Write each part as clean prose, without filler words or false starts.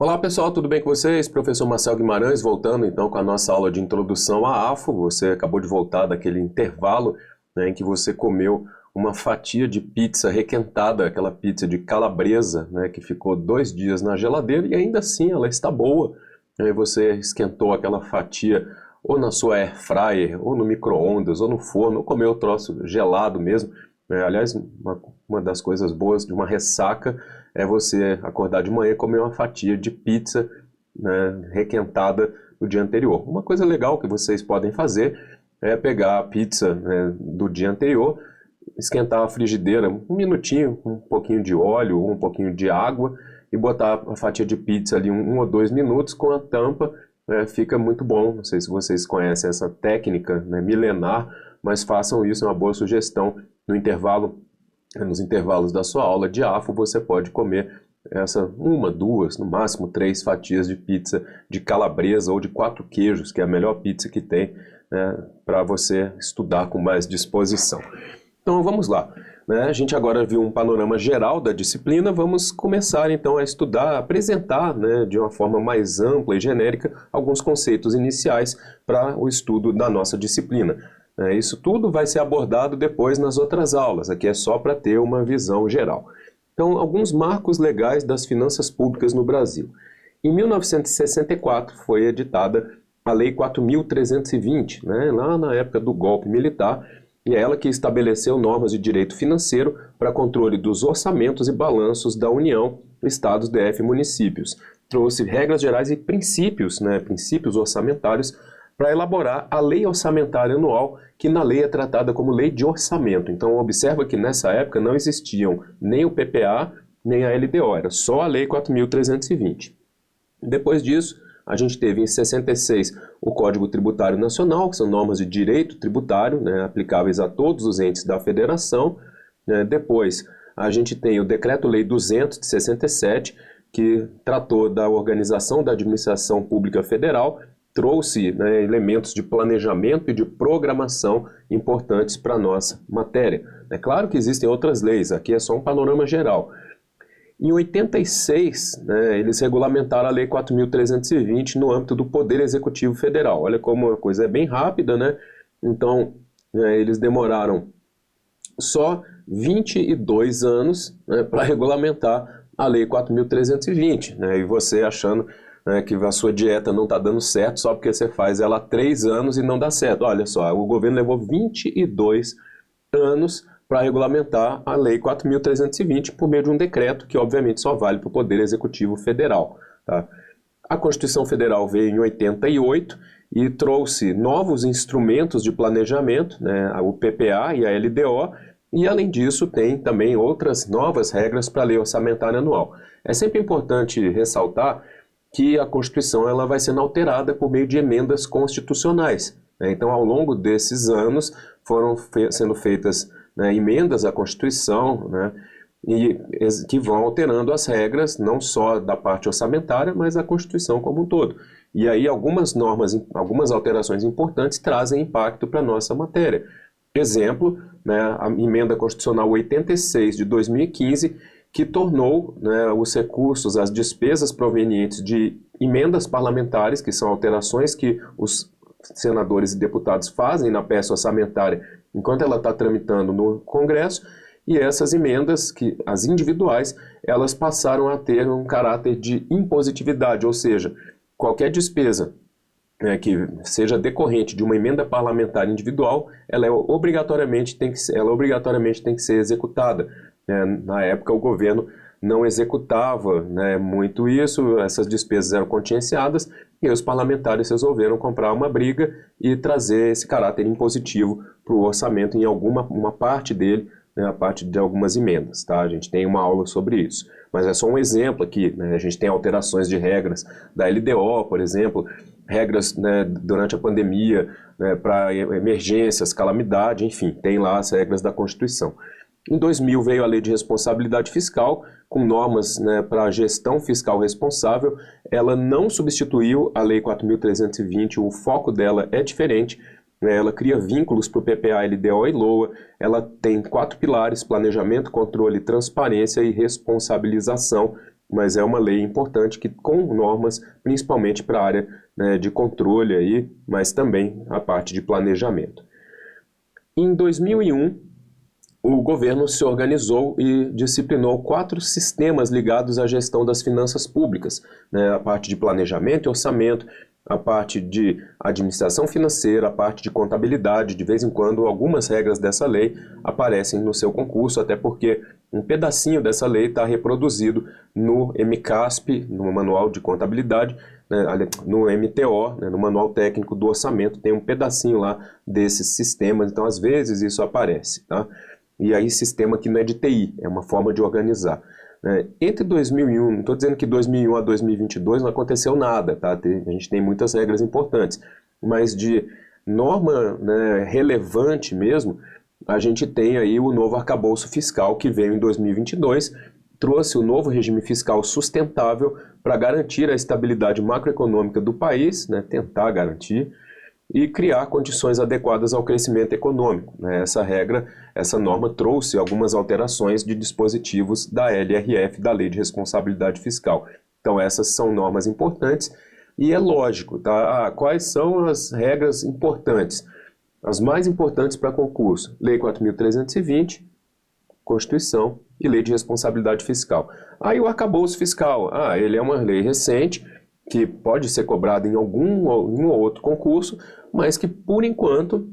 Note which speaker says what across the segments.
Speaker 1: Olá pessoal, tudo bem com vocês? Professor Marcel Guimarães voltando então com a nossa aula de introdução à AFO. Você acabou de voltar daquele intervalo, né, em que você comeu uma fatia de pizza requentada, aquela pizza de calabresa, né, que ficou 2 dias na geladeira e ainda assim ela está boa. Aí você esquentou aquela fatia ou na sua air fryer, ou no micro-ondas, ou no forno, ou comeu o troço gelado mesmo. Aliás, uma das coisas boas de uma ressaca é você acordar de manhã e comer uma fatia de pizza, né, requentada no dia anterior. Uma coisa legal que vocês podem fazer é pegar a pizza, né, do dia anterior, esquentar a frigideira um minutinho, com um pouquinho de óleo ou um pouquinho de água e botar a fatia de pizza ali 1 ou 2 minutos com a tampa, fica muito bom. Não sei se vocês conhecem essa técnica, né, milenar, mas façam isso, é uma boa sugestão. No intervalo, nos intervalos da sua aula de AFO, você pode comer essa 1, 2, no máximo 3 fatias de pizza de calabresa ou de 4 queijos, que é a melhor pizza que tem, né, para você estudar com mais disposição. Então vamos lá, né? A gente agora viu um panorama geral da disciplina, vamos começar então a estudar, a apresentar, né, de uma forma mais ampla e genérica alguns conceitos iniciais para o estudo da nossa disciplina. Isso tudo vai ser abordado depois nas outras aulas, aqui é só para ter uma visão geral. Então, alguns marcos legais das finanças públicas no Brasil. Em 1964 foi editada a Lei 4.320, né, lá na época do golpe militar, e é ela que estabeleceu normas de direito financeiro para controle dos orçamentos e balanços da União, Estados, DF e municípios. Trouxe regras gerais e princípios, né, princípios orçamentários, para elaborar a lei orçamentária anual, que na lei é tratada como lei de orçamento. Então observa que nessa época não existiam nem o PPA, nem a LDO, era só a lei 4.320. Depois disso, a gente teve em 66 o Código Tributário Nacional, que são normas de direito tributário, né, aplicáveis a todos os entes da federação. Depois a gente tem o Decreto-Lei 200 de 67, que tratou da organização da administração pública federal, trouxe, né, elementos de planejamento e de programação importantes para a nossa matéria. É claro que existem outras leis, aqui é só um panorama geral. Em 86, né, eles regulamentaram a Lei 4.320 no âmbito do Poder Executivo Federal. Olha como a coisa é bem rápida, né? Então, eles demoraram só 22 anos, né, para regulamentar a Lei 4.320, né? E você achando, né, que a sua dieta não está dando certo só porque você faz ela há 3 anos e não dá certo. Olha só, o governo levou 22 anos para regulamentar a Lei 4.320 por meio de um decreto que obviamente só vale para o Poder Executivo Federal. Tá? A Constituição Federal veio em 88 e trouxe novos instrumentos de planejamento, né, o PPA e a LDO, e além disso tem também outras novas regras para a Lei Orçamentária Anual. É sempre importante ressaltar que a Constituição ela vai sendo alterada por meio de emendas constitucionais. Então, ao longo desses anos, foram sendo feitas, né, emendas à Constituição, né, e que vão alterando as regras, não só da parte orçamentária, mas da Constituição como um todo. E aí algumas normas, algumas alterações importantes trazem impacto para a nossa matéria. Exemplo, né, a emenda constitucional 86 de 2015, que tornou, né, os recursos, as despesas provenientes de emendas parlamentares, que são alterações que os senadores e deputados fazem na peça orçamentária enquanto ela está tramitando no Congresso, e essas emendas, as individuais, elas passaram a ter um caráter de impositividade, ou seja, qualquer despesa, né, que seja decorrente de uma emenda parlamentar individual, ela obrigatoriamente tem que ser executada. Na época o governo não executava, né, muito isso, essas despesas eram contingenciadas e os parlamentares resolveram comprar uma briga e trazer esse caráter impositivo para o orçamento em uma parte dele, né, a parte de algumas emendas. Tá? A gente tem uma aula sobre isso, mas é só um exemplo aqui, né? A gente tem alterações de regras da LDO, por exemplo, regras, né, durante a pandemia, né, para emergências, calamidade, enfim, tem lá as regras da Constituição. Em 2000 veio a Lei de Responsabilidade Fiscal, com normas, né, para a gestão fiscal responsável. Ela não substituiu a Lei 4.320, o foco dela é diferente. Ela cria vínculos para o PPA, LDO e LOA. Ela tem 4 pilares: planejamento, controle, transparência e responsabilização. mas é uma lei importante que com normas principalmente para a área, né, de controle aí, mas também a parte de planejamento. Em 2001, o governo se organizou e disciplinou 4 sistemas ligados à gestão das finanças públicas, né, a parte de planejamento e orçamento, a parte de administração financeira, a parte de contabilidade. De vez em quando, algumas regras dessa lei aparecem no seu concurso, até porque um pedacinho dessa lei está reproduzido no MCASP, no Manual de Contabilidade, né, no MTO, né, no Manual Técnico do Orçamento, tem um pedacinho lá desses sistemas, então às vezes isso aparece, tá? E aí sistema que não é de TI, é uma forma de organizar. Entre 2001, não estou dizendo que 2001 a 2022 não aconteceu nada, tá? A gente tem muitas regras importantes, mas de norma, né, relevante mesmo, a gente tem aí o novo arcabouço fiscal que veio em 2022, trouxe o novo regime fiscal sustentável para garantir a estabilidade macroeconômica do país, né, tentar garantir, e criar condições adequadas ao crescimento econômico, né? Essa regra, essa norma trouxe algumas alterações de dispositivos da LRF, da Lei de Responsabilidade Fiscal. Então essas são normas importantes e é lógico, tá? Quais são as regras importantes? As mais importantes para concurso: Lei 4.320, Constituição e Lei de Responsabilidade Fiscal. Aí o arcabouço fiscal, ele é uma lei recente, que pode ser cobrado em algum ou outro concurso, mas que por enquanto,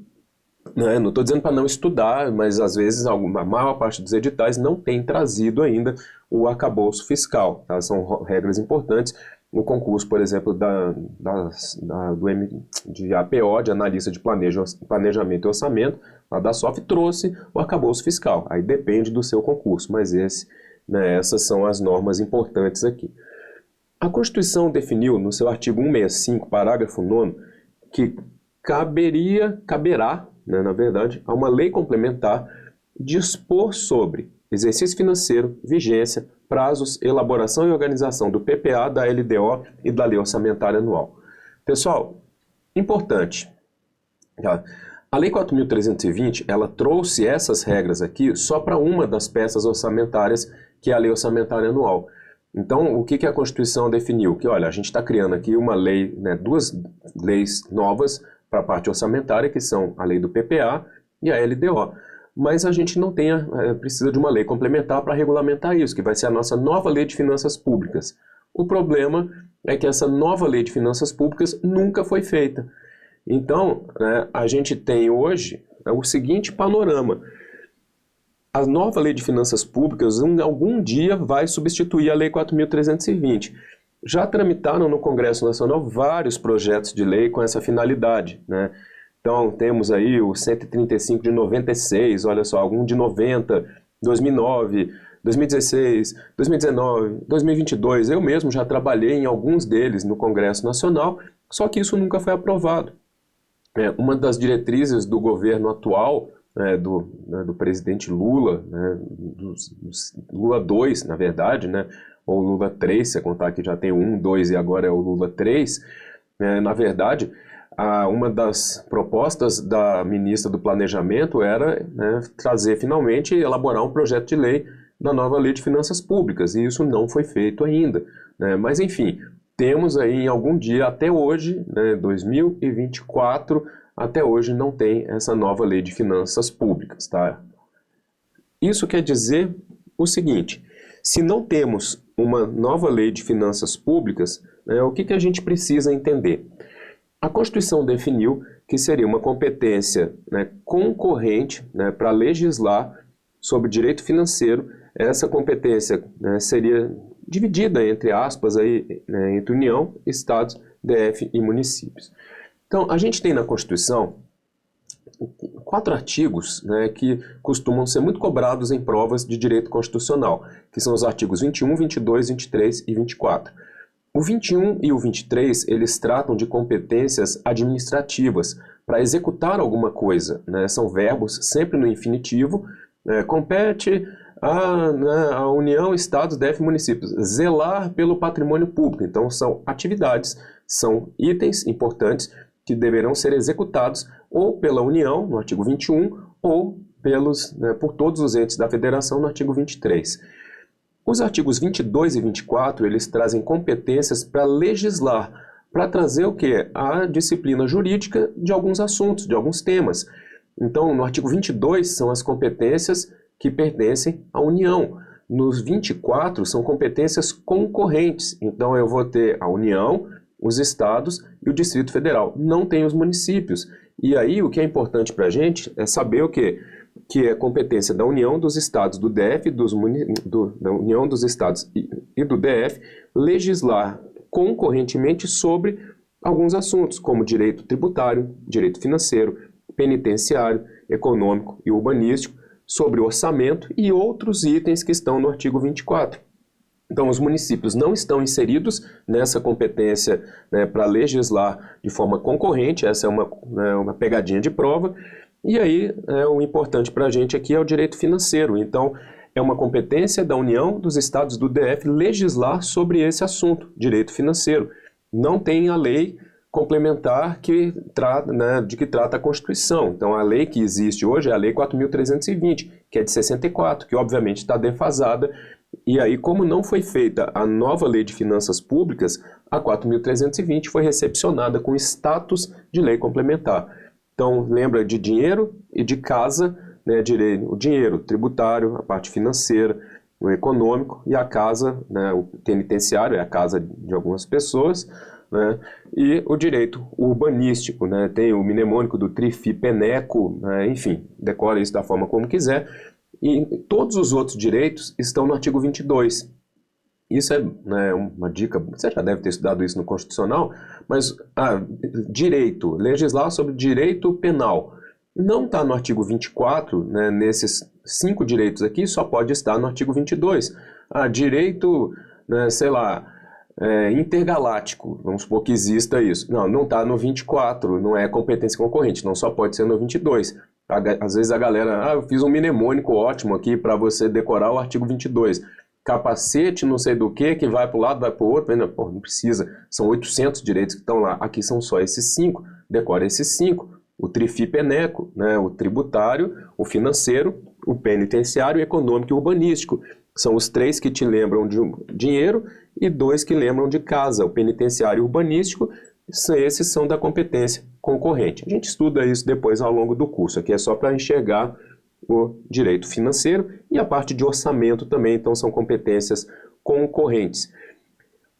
Speaker 1: né, não estou dizendo para não estudar, mas às vezes a maior parte dos editais não tem trazido ainda o arcabouço fiscal, tá? São regras importantes. No concurso, por exemplo, de APO, de Analista de Planejamento e Orçamento, a da SOF trouxe o arcabouço fiscal. Aí depende do seu concurso, mas essas são as normas importantes aqui. A Constituição definiu, no seu artigo 165, parágrafo 9º, que caberá, né, na verdade, a uma lei complementar dispor sobre exercício financeiro, vigência, prazos, elaboração e organização do PPA, da LDO e da Lei Orçamentária Anual. Pessoal, importante, tá? A Lei 4.320, ela trouxe essas regras aqui só para uma das peças orçamentárias, que é a Lei Orçamentária Anual. Então, o que a Constituição definiu? Que, olha, a gente está criando aqui uma lei, né, 2 leis novas para a parte orçamentária, que são a lei do PPA e a LDO. Mas a gente não precisa de uma lei complementar para regulamentar isso, que vai ser a nossa nova Lei de Finanças Públicas. O problema é que essa nova Lei de Finanças Públicas nunca foi feita. Então, né, a gente tem hoje o seguinte panorama: a nova Lei de Finanças Públicas, algum dia, vai substituir a Lei 4.320. Já tramitaram no Congresso Nacional vários projetos de lei com essa finalidade, né? Então, temos aí o 135 de 96, olha só, algum de 90, 2009, 2016, 2019, 2022. Eu mesmo já trabalhei em alguns deles no Congresso Nacional, só que isso nunca foi aprovado. Uma das diretrizes do governo atual, do presidente Lula, né, Lula 2, na verdade, né, ou Lula 3, se você contar que já tem 1, 2 e agora é o Lula 3, na verdade, uma das propostas da ministra do Planejamento era, né, trazer finalmente e elaborar um projeto de lei da nova Lei de Finanças Públicas, e isso não foi feito ainda, né, mas enfim, temos aí em algum dia, até hoje, né, 2024, até hoje não tem essa nova Lei de Finanças Públicas, tá? Isso quer dizer o seguinte: se não temos uma nova Lei de Finanças Públicas, né, o que a gente precisa entender? A Constituição definiu que seria uma competência, né, concorrente, né, para legislar sobre direito financeiro. Essa competência, né, seria dividida, entre aspas, aí, né, entre União, Estados, DF e municípios. Então, a gente tem na Constituição 4 artigos, né, que costumam ser muito cobrados em provas de direito constitucional, que são os artigos 21, 22, 23 e 24. O 21 e o 23, eles tratam de competências administrativas para executar alguma coisa, né, são verbos sempre no infinitivo, compete a União, Estados, DF e municípios zelar pelo patrimônio público. Então, são atividades, são itens importantes que deverão ser executados ou pela União, no artigo 21, ou por todos os entes da Federação, no artigo 23. Os artigos 22 e 24, eles trazem competências para legislar, para trazer o quê? A disciplina jurídica de alguns assuntos, de alguns temas. Então, no artigo 22 são as competências que pertencem à União. Nos 24 são competências concorrentes. Então, eu vou ter a União, os estados e o Distrito Federal. Não tem os municípios. E aí, o que é importante para a gente é saber o quê? Que é competência da União, dos estados, do DF, da União dos estados e do DF, legislar concorrentemente sobre alguns assuntos, como direito tributário, direito financeiro, penitenciário, econômico e urbanístico, sobre orçamento e outros itens que estão no artigo 24. Então, os municípios não estão inseridos nessa competência, né, para legislar de forma concorrente, essa é uma pegadinha de prova. E aí, o importante para a gente aqui é o direito financeiro. Então, é uma competência da União, dos estados, do DF, legislar sobre esse assunto, direito financeiro. Não tem a lei complementar de que trata a Constituição. Então, a lei que existe hoje é a Lei 4.320, que é de 64, que obviamente está defasada. E aí, como não foi feita a nova Lei de Finanças Públicas, a 4.320 foi recepcionada com status de lei complementar. Então, lembra de dinheiro e de casa, né, o dinheiro tributário, a parte financeira, o econômico, e a casa, né, o penitenciário, é a casa de algumas pessoas, né, e o direito urbanístico, né, tem o mnemônico do trifipeneco, né, enfim, decora isso da forma como quiser, e todos os outros direitos estão no artigo 22. Isso é, né, uma dica, você já deve ter estudado isso no Constitucional, mas direito, legislar sobre direito penal, não está no artigo 24, né, nesses 5 direitos aqui, só pode estar no artigo 22. Direito, né, sei lá, intergaláctico, vamos supor que exista isso. Não está no 24, não é competência concorrente, não só pode ser no 22. Às vezes a galera, eu fiz um mnemônico ótimo aqui para você decorar o artigo 22. Capacete, não sei do que vai para o lado, vai para o outro. Não precisa, são 800 direitos que estão lá. Aqui são só esses 5, decora esses 5. O trifipeneco, né, o tributário, o financeiro, o penitenciário, o econômico e o urbanístico. São os 3 que te lembram de dinheiro e 2 que lembram de casa. O penitenciário e o urbanístico, esses são da competência concorrente. A gente estuda isso depois ao longo do curso. Aqui é só para enxergar o direito financeiro e a parte de orçamento também, então são competências concorrentes.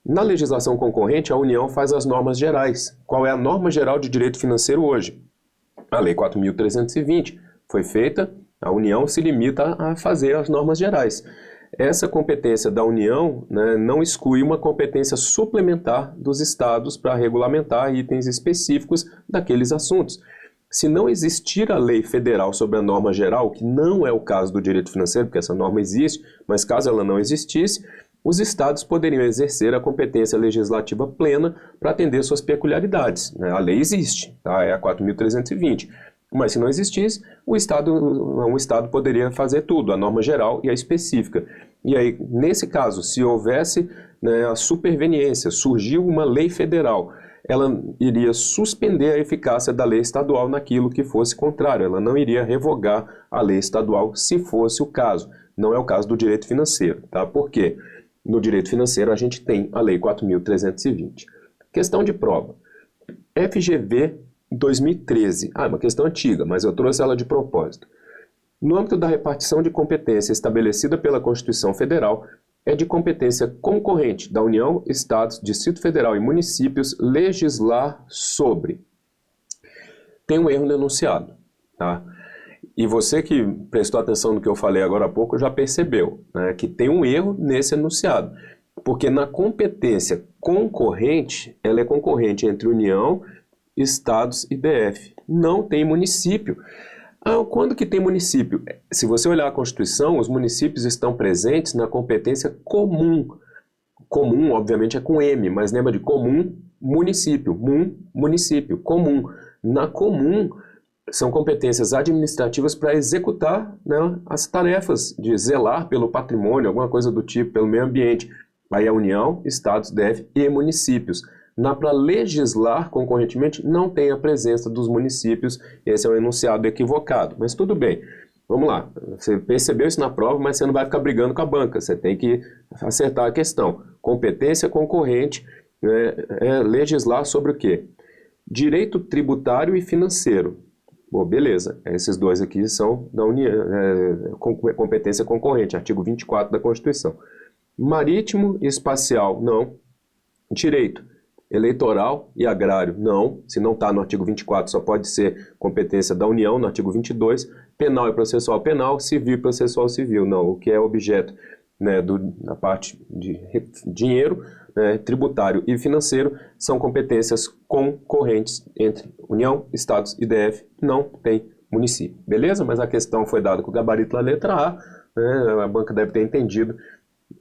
Speaker 1: Na legislação concorrente, a União faz as normas gerais. Qual é a norma geral de direito financeiro hoje? A Lei 4.320 foi feita, a União se limita a fazer as normas gerais. Essa competência da União, né, não exclui uma competência suplementar dos estados para regulamentar itens específicos daqueles assuntos. Se não existir a lei federal sobre a norma geral, que não é o caso do direito financeiro, porque essa norma existe, mas caso ela não existisse, os estados poderiam exercer a competência legislativa plena para atender suas peculiaridades, né? A lei existe, tá? É a 4.320. Mas se não existisse, um estado poderia fazer tudo, a norma geral e a específica. E aí, nesse caso, se houvesse, né, a superveniência, surgiu uma lei federal, ela iria suspender a eficácia da lei estadual naquilo que fosse contrário. Ela não iria revogar a lei estadual se fosse o caso. Não é o caso do direito financeiro, tá? Por quê? No direito financeiro a gente tem a Lei 4.320. Questão de prova. FGV 2013. É uma questão antiga, mas eu trouxe ela de propósito. No âmbito da repartição de competência estabelecida pela Constituição Federal, é de competência concorrente da União, Estados, Distrito Federal e municípios legislar sobre. Tem um erro no enunciado, tá? E você que prestou atenção no que eu falei agora há pouco já percebeu, né, que tem um erro nesse enunciado. Porque na competência concorrente, ela é concorrente entre União, Estados e DF. Não tem município. Quando que tem município? Se você olhar a Constituição, os municípios estão presentes na competência comum. Comum, obviamente, é com M, mas lembra de comum, município. Município, comum. Na comum, são competências administrativas para executar, né, as tarefas de zelar pelo patrimônio, alguma coisa do tipo, pelo meio ambiente. Aí a União, Estados, DF e municípios. Para legislar concorrentemente, não tem a presença dos municípios. Esse é um enunciado equivocado, mas tudo bem. vamos lá, você percebeu isso na prova, mas você não vai ficar brigando com a banca, você tem que acertar a questão. Competência concorrente é legislar sobre o quê? Direito tributário e financeiro. Bom, beleza, esses dois aqui são da União, competência concorrente, artigo 24 da Constituição. Marítimo e espacial, não. Direito eleitoral e agrário, não. Se não está no artigo 24, só pode ser competência da União, no artigo 22. Penal e processual penal, civil e processual civil, não. O que é objeto, né, da parte de dinheiro, né, tributário e financeiro, são competências concorrentes entre União, Estados e DF, não tem município. Beleza? Mas a questão foi dada com o gabarito da letra A, né, a banca deve ter entendido,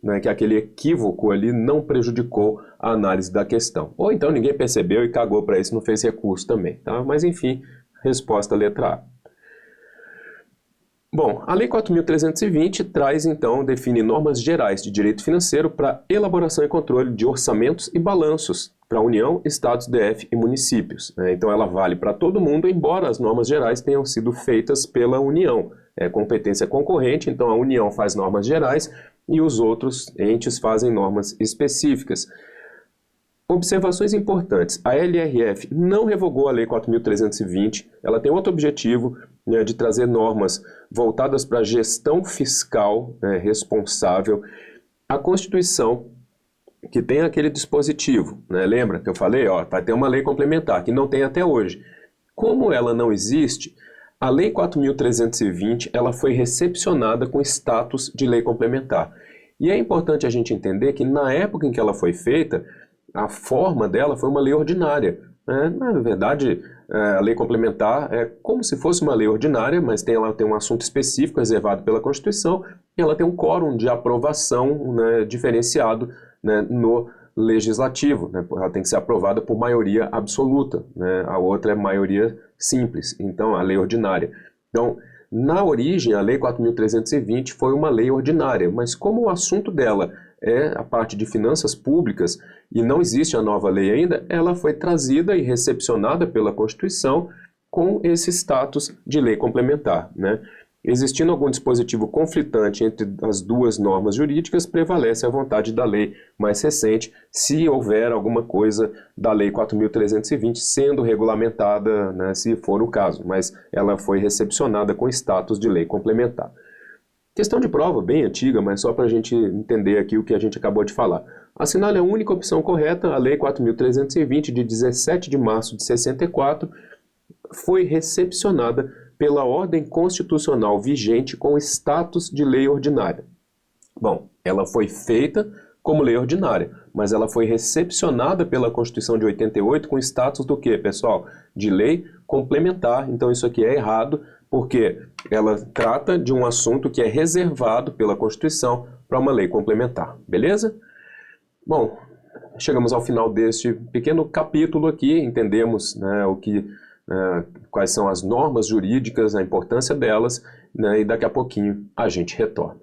Speaker 1: né, que aquele equívoco ali não prejudicou a análise da questão. Ou então ninguém percebeu e cagou para isso, não fez recurso também. Tá? Mas enfim, resposta letra A. Bom, a Lei 4.320 traz então, define normas gerais de direito financeiro para elaboração e controle de orçamentos e balanços para a União, Estados, DF e municípios. Então ela vale para todo mundo, embora as normas gerais tenham sido feitas pela União. É competência concorrente, então a União faz normas gerais e os outros entes fazem normas específicas. Observações importantes. A LRF não revogou a Lei 4.320, ela tem outro objetivo, né, de trazer normas voltadas para a gestão fiscal, né, responsável. A Constituição, que tem aquele dispositivo, né, lembra que eu falei, vai ter uma lei complementar, que não tem até hoje. Como ela não existe, a Lei 4.320 ela foi recepcionada com status de lei complementar. E é importante a gente entender que na época em que ela foi feita, a forma dela foi uma lei ordinária. Na verdade, a lei complementar é como se fosse uma lei ordinária, mas ela tem um assunto específico reservado pela Constituição e ela tem um quórum de aprovação, né, diferenciado, né, no legislativo. Né, ela tem que ser aprovada por maioria absoluta, né, a outra é maioria simples, então a lei ordinária. Então, na origem, a Lei 4.320 foi uma lei ordinária, mas como o assunto dela é a parte de finanças públicas e não existe a nova lei ainda, ela foi trazida e recepcionada pela Constituição com esse status de lei complementar, né? Existindo algum dispositivo conflitante entre as duas normas jurídicas, prevalece a vontade da lei mais recente, se houver alguma coisa da Lei 4.320 sendo regulamentada, né, se for o caso, mas ela foi recepcionada com status de lei complementar. Questão de prova, bem antiga, mas só para a gente entender aqui o que a gente acabou de falar. Assinale a única opção correta, a Lei 4.320, de 17 de março de 64, foi recepcionada pela ordem constitucional vigente com status de lei ordinária. Bom, ela foi feita como lei ordinária, mas ela foi recepcionada pela Constituição de 88 com status do quê, pessoal? De lei complementar. Então isso aqui é errado, porque ela trata de um assunto que é reservado pela Constituição para uma lei complementar, beleza? Bom, chegamos ao final deste pequeno capítulo aqui, entendemos, né, quais são as normas jurídicas, a importância delas, né, e daqui a pouquinho a gente retorna.